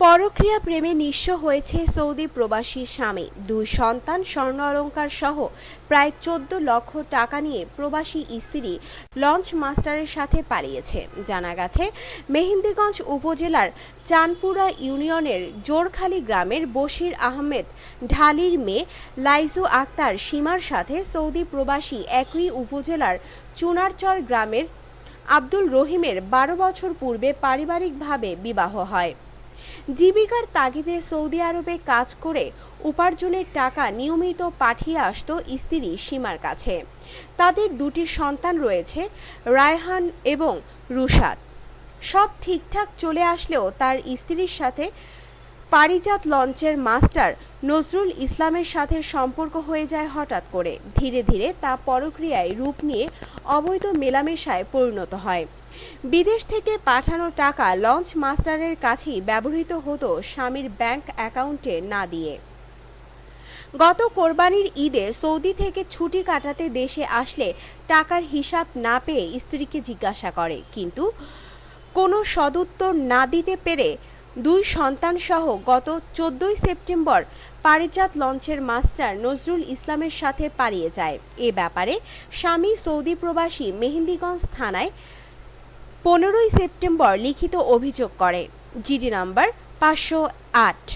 পরক্রিয়া প্রেমে নিঃস্ব হয়েছে সৌদি প্রবাসী স্বামী। 2 সন্তান, স্বর্ণ অলংকার সহ প্রায় 14 লক্ষ টাকা নিয়ে প্রবাসী স্ত্রী লঞ্চ মাস্টারের সাথে পালিয়েছে। জানা গেছে, মেহেন্দিগঞ্জ উপজেলার চানপুরা ইউনিয়নের জোরখালী গ্রামের বশির আহমেদ ঢালির মেয়ে লাইজু আক্তার সীমার সাথে সৌদি প্রবাসী একই উপজেলার চুনারচর গ্রামের আব্দুল রহিমের 12 বছর পূর্বে পারিবারিকভাবে বিবাহ হয়। জীবিকার তাগিদে সৌদি আরবে কাজ করে উপার্জনের টাকা নিয়মিত পাঠিয়ে আসত স্ত্রী সীমার কাছে। তাদের 2টি সন্তান রয়েছে, রায়হান এবং রুশাদ। সব ঠিকঠাক চলে আসলেও তার স্ত্রীর সাথে পারিজাত লঞ্চের মাস্টার নজরুল ইসলামের সাথে সম্পর্ক হয়ে যায় হঠাৎ করে। ধীরে ধীরে তা পরক্রিয়ায় রূপ নিয়ে অবৈধ মেলামেশায় পরিণত হয়। বিদেশ থেকে পাঠানো টাকা লঞ্চ মাস্টারের কাছেই ব্যবহৃত হতো স্বামীর ব্যাংক অ্যাকাউন্টে না দিয়ে। গত কোরবানির ঈদে সৌদি থেকে ছুটি কাটাতে দেশে আসলে টাকার হিসাব না পেয়ে স্ত্রীকে জিজ্ঞাসা করে, কিন্তু কোনো সদুত্তর না দিতে পেরে 2 সন্তান সহ গত 14 সেপ্টেম্বর পারিজাত লঞ্চের মাস্টার নজরুল ইসলামের সাথে পালিয়ে যায়। এ ব্যাপারে স্বামী সৌদি প্রবাসী মেহেন্দিগঞ্জ থানায় 15 সেপ্টেম্বর লিখিত অভিযোগ করে। GD number 508।